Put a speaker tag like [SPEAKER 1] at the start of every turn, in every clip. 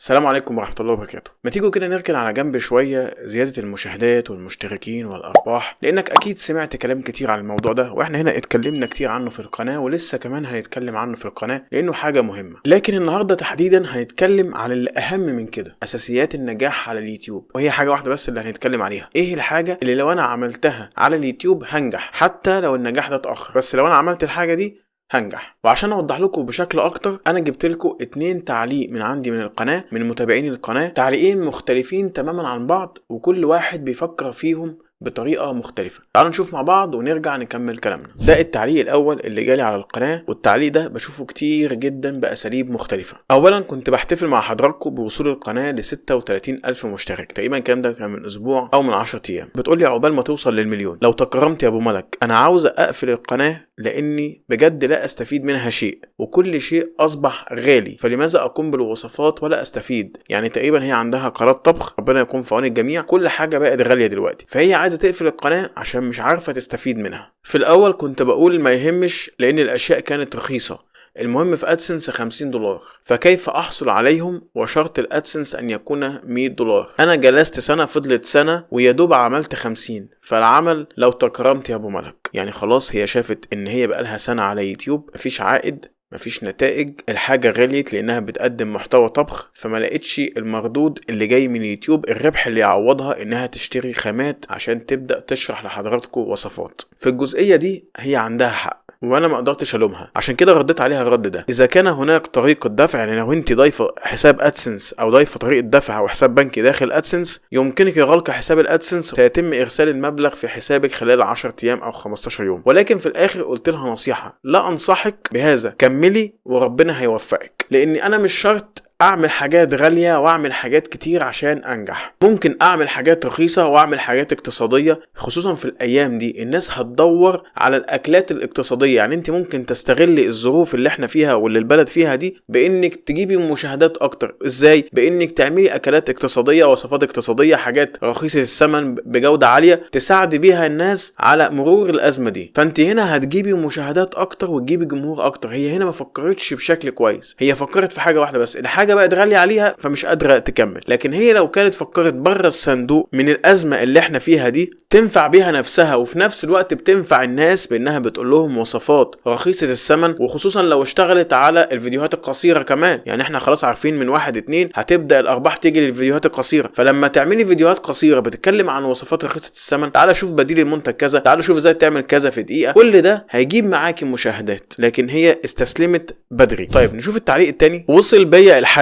[SPEAKER 1] السلام عليكم ورحمة الله وبركاته. ما تيجوا كده نركن على جنب شوية زيادة المشاهدات والمشتركين والأرباح، لأنك أكيد سمعت كلام كتير عن الموضوع ده، وإحنا هنا اتكلمنا كتير عنه في القناة ولسه كمان هنتكلم عنه في القناة لأنه حاجة مهمة. لكن النهاردة تحديدا هنتكلم على اللي أهم من كده، أساسيات النجاح على اليوتيوب، وهي حاجة واحدة بس اللي هنتكلم عليها. إيه الحاجة اللي لو أنا عملتها على اليوتيوب هنجح، حتى لو النجاح ده اتأخر، بس لو أنا عملت الحاجة دي هنجح. وعشان اوضح لكم بشكل اكتر انا جبت لكم 2 تعليق من عندي من القناة، من متابعين القناة، تعليقين مختلفين تماما عن بعض وكل واحد بيفكر فيهم بطريقة مختلفة. تعالوا نشوف مع بعض ونرجع نكمل كلامنا. ده التعليق الاول اللي جالي على القناة، والتعليق ده بشوفه كتير جدا باساليب مختلفة. اولا كنت بحتفل مع حضراتكم بوصول القناة ل 36,000 مشترك تقريبا، الكلام ده كان من اسبوع او من 10 ايام. بتقول لي عقبال ما توصل للمليون لو تكرمت يا ابو ملك انا عاوز اقفل القناة لاني بجد لا استفيد منها شيء، وكل شيء اصبح غالي، فلماذا اقوم بالوصفات ولا استفيد؟ يعني تقريبا هي عندها قناة طبخ، ربنا يكون في عون الجميع، كل حاجة بقت غالية دلوقتي، فهي عايزة تقفل القناة عشان مش عارفة تستفيد منها. في الاول كنت بقول ما يهمش لان الاشياء كانت رخيصة، المهم في ادسنس $50، فكيف احصل عليهم وشرط الادسنس ان يكون $100. انا جلست سنة، فضلت سنة ويدوب عملت 50، فالعمل لو تكرمت يا ابو ملك. يعني خلاص هي شافت ان هي بقالها سنة على يوتيوب مفيش عائد، مفيش نتائج، الحاجة غليت لانها بتقدم محتوى طبخ، فما لقيتش المردود اللي جاي من يوتيوب، الربح اللي يعوضها انها تشتري خامات عشان تبدأ تشرح لحضراتكم وصفات. في الجزئية دي هي عندها حق وانا ما قدرتش الومها، عشان كده رديت عليها الرد ده. اذا كان هناك طريقه دفع، يعني لو انت ضايفه حساب ادسنس او ضايفه طريقه دفع او حساب بنكي داخل ادسنس، يمكنك غلق حساب الادسنس وسيتم ارسال المبلغ في حسابك خلال 10 ايام او 15 يوم. ولكن في الاخر قلت لها نصيحه، لا انصحك بهذا، كملي وربنا هيوفقك، لاني انا مش شرط اعمل حاجات غالية واعمل حاجات كتير عشان انجح. ممكن اعمل حاجات رخيصة واعمل حاجات اقتصادية، خصوصا في الايام دي الناس هتدور على الاكلات الاقتصادية. يعني انت ممكن تستغلي الظروف اللي احنا فيها واللي البلد فيها دي بانك تجيبي مشاهدات اكتر. ازاي؟ بانك تعملي اكلات اقتصادية، وصفات اقتصادية، حاجات رخيصة الثمن بجودة عالية تساعدي بيها الناس على مرور الازمة دي. فانت هنا هتجيبي مشاهدات اكتر وتجيبي جمهور اكتر. هي هنا ما فكرتش بشكل كويس، هي فكرت في حاجة واحدة بس، الحاجة بقت غالية عليها فمش قادرة تكمل. لكن هي لو كانت فكرت بره الصندوق من الأزمة اللي احنا فيها دي، تنفع بيها نفسها وفي نفس الوقت بتنفع الناس بأنها بتقول لهم وصفات رخيصة الثمن، وخصوصا لو اشتغلت على الفيديوهات القصيرة كمان. يعني احنا خلاص عارفين من 1-2 هتبدأ الأرباح تيجي للفيديوهات القصيرة، فلما تعملي فيديوهات قصيرة بتتكلم عن وصفات رخيصة الثمن، تعالى شوف بديل المنتج كذا، تعالى شوف ازاي تعمل كذا في دقيقة، كل ده هيجيب معاكي مشاهدات. لكن هي استسلمت بدري. طيب نشوف التعليق التاني. وصل بيا الحال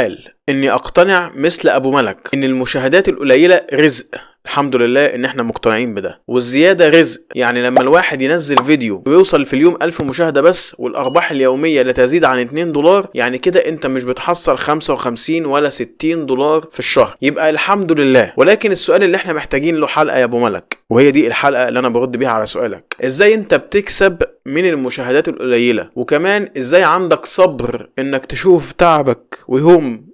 [SPEAKER 1] اني اقتنع مثل ابو ملك ان المشاهدات القليلة رزق. الحمد لله ان احنا مقتنعين بده، والزيادة رزق. يعني لما الواحد ينزل فيديو ويوصل في اليوم 1000 مشاهدة بس، والارباح اليومية لا تزيد عن $2، يعني كده انت مش بتحصل 55 ولا $60 في الشهر، يبقى الحمد لله. ولكن السؤال اللي احنا محتاجين له حلقة يا ابو ملك، وهي دي الحلقة اللي انا برد بيها على سؤالك، ازاي انت بتكسب من المشاهدات القليلة؟ وكمان ازاي عندك صبر انك تشوف تعبك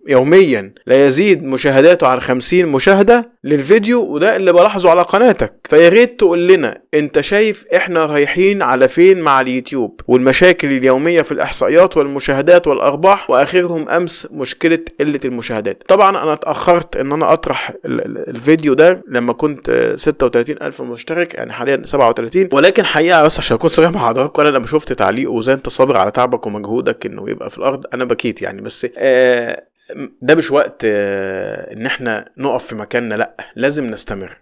[SPEAKER 1] يوميا لا يزيد مشاهداته عن 50 مشاهدة للفيديو؟ وده اللي بلاحظه على قناتك. فيا ريت تقول لنا انت شايف احنا رايحين على فين مع اليوتيوب، والمشاكل اليومية في الاحصائيات والمشاهدات والارباح، واخرهم امس مشكلة قلة المشاهدات. طبعا انا اتأخرت ان انا اطرح الفيديو ده لما كنت 36,000 مشترك، يعني حاليا 37. ولكن حقيقة بس عشان اكون صريح مع حضراتكم، انا لما شفت تعليق وزي انت صابر على تعبك ومجهودك انه يبقى في الارض، انا بكيت يعني. بس ده مش وقت ان احنا نقف في مكاننا، لا لازم نستمر.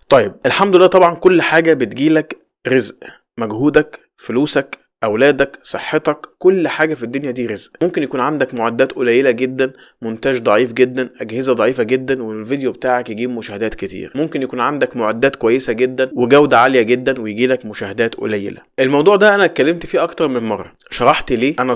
[SPEAKER 1] طيب الحمد لله طبعا كل حاجة بتجيلك رزق، مجهودك، فلوسك، اولادك، صحتك، كل حاجة في الدنيا دي رزق. ممكن يكون عندك معدات قليلة جدا، مونتاج ضعيف جدا، اجهزة ضعيفة جدا، والفيديو بتاعك يجيب مشاهدات كتير. ممكن يكون عندك معدات كويسة جدا وجودة عالية جدا ويجيلك مشاهدات قليلة. الموضوع ده انا اتكلمت فيه اكتر من مرة، شرحت ليه انا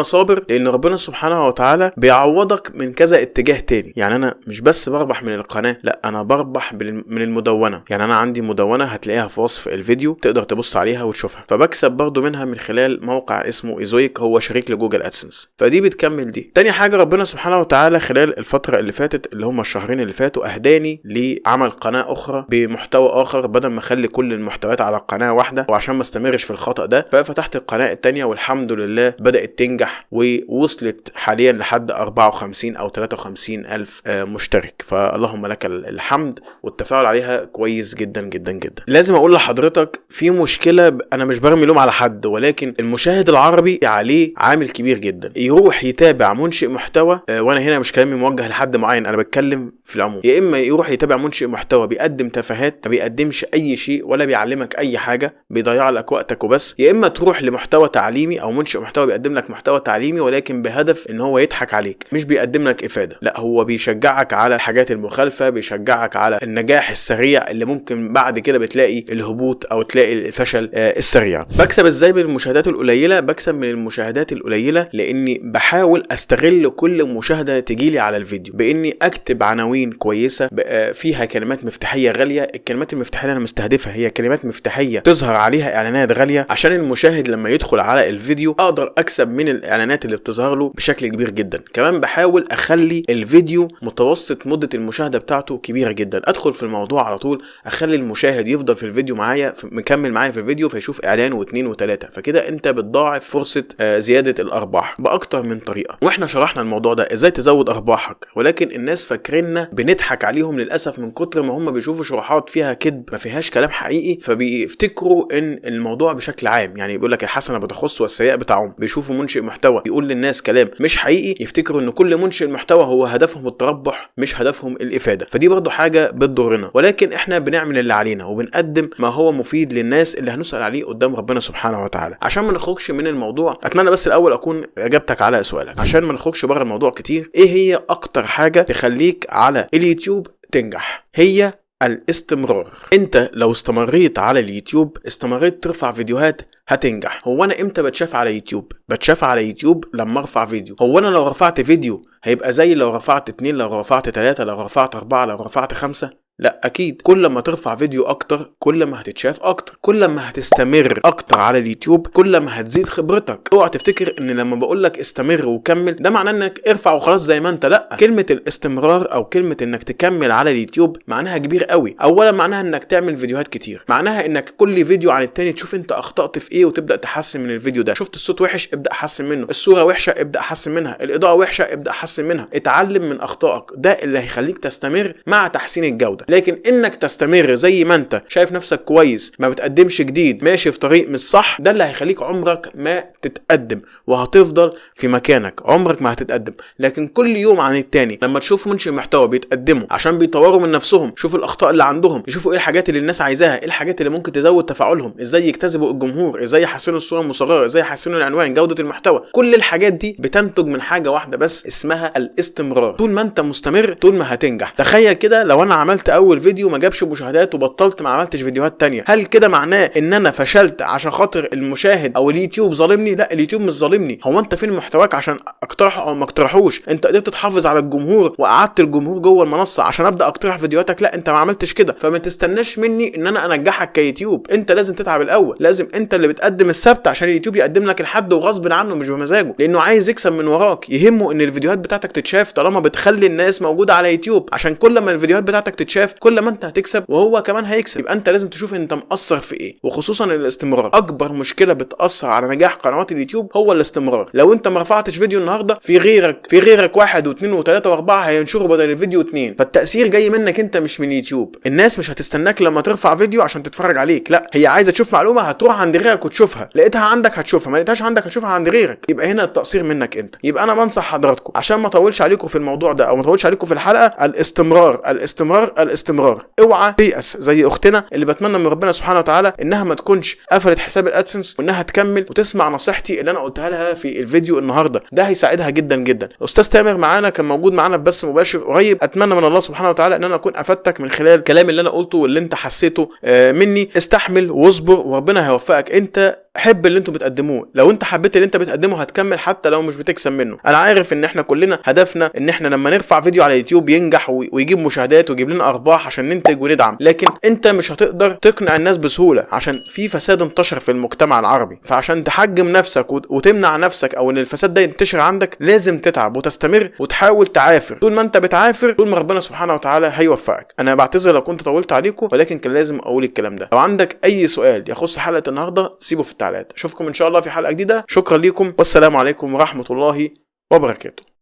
[SPEAKER 1] صابر لان ربنا سبحانه وتعالى بيعوضك من كذا اتجاه تاني. يعني انا مش بس بربح من القناة، لا انا بربح من المدونة. يعني انا عندي مدونة هتلاقيها في وصف الفيديو، تقدر تبص عليها وتشوفها، فبكسب برضو منها من خلال موقع اسمه ايزويك، هو شريك لجوجل ادسنس. فدي بتكمل دي. تاني حاجه، ربنا سبحانه وتعالى خلال الفتره اللي فاتت اللي هم الشهرين اللي فاتوا اهداني لعمل قناه اخرى بمحتوى اخر، بدل ما اخلي كل المحتويات على قناه واحده، وعشان ما استمرش في الخطا ده ففتحت القناه التانيه، والحمد لله بدات تنجح ووصلت حاليا لحد 54 او 53 الف مشترك. فاللهم لك الحمد، والتفاعل عليها كويس جدا جدا جدا. لازم اقول لحضرتك في مشكله، انا مش برمي لوم على حد، ولكن المشاهد العربي عليه عامل كبير جدا. يروح يتابع منشئ محتوى، وانا هنا مش كلامي موجه لحد معين، انا بتكلم في العموم، يا اما يروح يتابع منشئ محتوى بيقدم تفاهات ما بيقدمش اي شيء ولا بيعلمك اي حاجه، بيضيع لك وقتك وبس، يا اما تروح لمحتوى تعليمي او منشئ محتوى بيقدم لك محتوى تعليمي ولكن بهدف ان هو يضحك عليك، مش بيقدم لك افاده، لا هو بيشجعك على الحاجات المخالفه، بيشجعك على النجاح السريع اللي ممكن بعد كده بتلاقي الهبوط او تلاقي الفشل السريع. بكسب ازاي من المشاهدات القليله؟ بكسب من المشاهدات القليله لاني بحاول استغل كل مشاهده تجيلي على الفيديو باني اكتب عناوين كويسه فيها كلمات مفتاحيه غاليه. الكلمات المفتاحيه اللي انا مستهدفها هي كلمات مفتاحيه تظهر عليها اعلانات غاليه، عشان المشاهد لما يدخل على الفيديو اقدر اكسب من الاعلانات اللي بتظهر له بشكل كبير جدا. كمان بحاول اخلي الفيديو متوسط مده المشاهده بتاعته كبيره جدا، ادخل في الموضوع على طول، اخلي المشاهد يفضل في الفيديو معايا، مكمل معايا في الفيديو، فيشوف اعلان واثنين وثلاثه، فكده انت بتضاعف فرصه زياده الارباح باكتر من طريقه. واحنا شرحنا الموضوع ده ازاي تزود ارباحك، ولكن الناس فاكريننا بنضحك عليهم للاسف من كتر ما هم بيشوفوا شروحات فيها كذب ما فيهاش كلام حقيقي، فبيفتكروا ان الموضوع بشكل عام، يعني بيقول لك الحسنه بتخص والسيئه بتعم. بيشوفوا منشئ محتوى يقول للناس كلام مش حقيقي، يفتكروا ان كل منشئ محتوى هو هدفهم التربح مش هدفهم الافاده. فدي برضو حاجه بتضرنا، ولكن احنا بنعمل اللي علينا وبنقدم ما هو مفيد للناس اللي هنسال عليه قدام ربنا سبحانه وتعالى. عشان ما نخرجش من الموضوع، اتمنى بس الاول اكون اجابتك على سؤالك، عشان ما نخرجش بره الموضوع كتير. ايه هي اكتر حاجه تخليك على اليوتيوب تنجح؟ هي الاستمرار. انت لو استمريت على اليوتيوب، استمريت ترفع فيديوهات، هتنجح. هو انا امتى بتشاف على يوتيوب؟ بتشاف على يوتيوب لما ارفع فيديو. هو انا لو رفعت فيديو هيبقى زي لو رفعت 2، لو رفعت 3، لو رفعت 4، لو رفعت 5؟ لا اكيد. كل ما ترفع فيديو اكتر كل ما هتتشاف اكتر، كل ما هتستمر اكتر على اليوتيوب كل ما هتزيد خبرتك. اوعى تفتكر ان لما بقول لك استمر وكمل ده معناه انك ارفع وخلاص زي ما انت، لا. كلمه الاستمرار او كلمه انك تكمل على اليوتيوب معناها كبير قوي. اولا معناها انك تعمل فيديوهات كتير، معناها انك كل فيديو عن التاني تشوف انت اخطأت في ايه وتبدا تحسن من الفيديو ده. شفت الصوت وحش، ابدا حسن منه. الصوره وحشه، ابدا حسن منها. الاضاءه وحشه، ابدا حسن منها. اتعلم من اخطائك، ده اللي هيخليك تستمر مع تحسين الجوده. لكن انك تستمر زي ما انت شايف نفسك كويس، ما بتقدمش جديد، ماشي في طريق مش صح، ده اللي هيخليك عمرك ما تتقدم، وهتفضل في مكانك، عمرك ما هتتقدم. لكن كل يوم عن التاني لما تشوف منشئ محتوى بيتقدموا عشان بيطوروا من نفسهم، شوفوا الاخطاء اللي عندهم، يشوفوا ايه الحاجات اللي الناس عايزاها، ايه الحاجات اللي ممكن تزود تفاعلهم، ازاي يجتذبوا الجمهور، ازاي يحسنوا الصوره المصغره، ازاي يحسنوا العنوان، جوده المحتوى، كل الحاجات دي بتنتج من حاجه واحده بس اسمها الاستمرار. طول ما انت مستمر طول ما هتنجح. تخيل كده لو انا عملت اول فيديو ما جابش مشاهدات وبطلت ما عملتش فيديوهات تانية، هل كده معناه ان انا فشلت عشان خاطر المشاهد او اليوتيوب ظالمني؟ لا، اليوتيوب مش ظالمني. هو انت فين محتواك عشان اقترحه او ما اقترحوش؟ انت قدرت تحافظ على الجمهور وقعدت الجمهور جوه المنصه عشان ابدا اقترح فيديوهاتك؟ لا، انت ما عملتش كده. فما تستناش مني ان انا انجحك كيوتيوب، انت لازم تتعب الاول، لازم انت اللي بتقدم السبت عشان اليوتيوب يقدم لك الحد وغصب عنه مش بمزاجه، لانه عايز يكسب من وراك. يهمه ان الفيديوهات بتاعتك تتشاف طالما بتخلي الناس موجوده على يوتيوب، عشان كل ما الفيديوهات بتاعتك تتشاف كل ما انت هتكسب وهو كمان هيكسب. يبقى انت لازم تشوف انت مقصر في ايه، وخصوصا الاستمرار. اكبر مشكله بتاثر على نجاح قنوات اليوتيوب هو الاستمرار. لو انت ما رفعتش فيديو النهارده، في غيرك 1 و2 و3 و4 هينشروا بدل الفيديو 2، فالتاثير جاي منك انت مش من يوتيوب. الناس مش هتستناك لما ترفع فيديو عشان تتفرج عليك، لا، هي عايزه تشوف معلومه هتروح عند غيرك وتشوفها، لقيتها عندك هتشوفها، ما لقيتهاش عندك هتشوفها عند غيرك. يبقى هنا التقصير منك انت. يبقى انا بنصح حضراتكم عشان ما اطولش عليكم في الموضوع ده او ما اطولش عليكم في الحلقه، الاستمرار الاستمرار الاستمرار. اوعى تيأس زي اختنا اللي بتمنى من ربنا سبحانه وتعالى انها ما تكونش قفلت حساب الادسنس، وانها تكمل وتسمع نصيحتي اللي انا قلتها لها في الفيديو النهارده. ده هيساعدها جدا جدا. استاذ تامر معانا كان موجود معانا في بث مباشر قريب. اتمنى من الله سبحانه وتعالى ان انا اكون افدتك من خلال الكلام اللي انا قلته واللي انت حسيته مني. استحمل واصبر وربنا هيوفقك. انت حب اللي انتوا بتقدموه. لو انت حبيت اللي انت بتقدمه هتكمل حتى لو مش بتكسب منه. انا عارف ان احنا كلنا هدفنا ان احنا لما نرفع فيديو على يوتيوب ينجح ويجيب مشاهدات ويجيب لنا ارباح ارباح عشان ننتج وندعم، لكن انت مش هتقدر تقنع الناس بسهوله عشان في فساد انتشر في المجتمع العربي. فعشان تحجم نفسك وتمنع نفسك او ان الفساد ده ينتشر عندك لازم تتعب وتستمر وتحاول تعافر. طول ما انت بتعافر طول ما ربنا سبحانه وتعالى هيوفقك. انا بعتذر لو كنت طولت عليكم، ولكن كان لازم اقول الكلام ده. لو عندك اي سؤال يخص حلقه النهارده سيبه في التعليقات. اشوفكم ان شاء الله في حلقه جديده. شكرا لكم والسلام عليكم ورحمه الله وبركاته.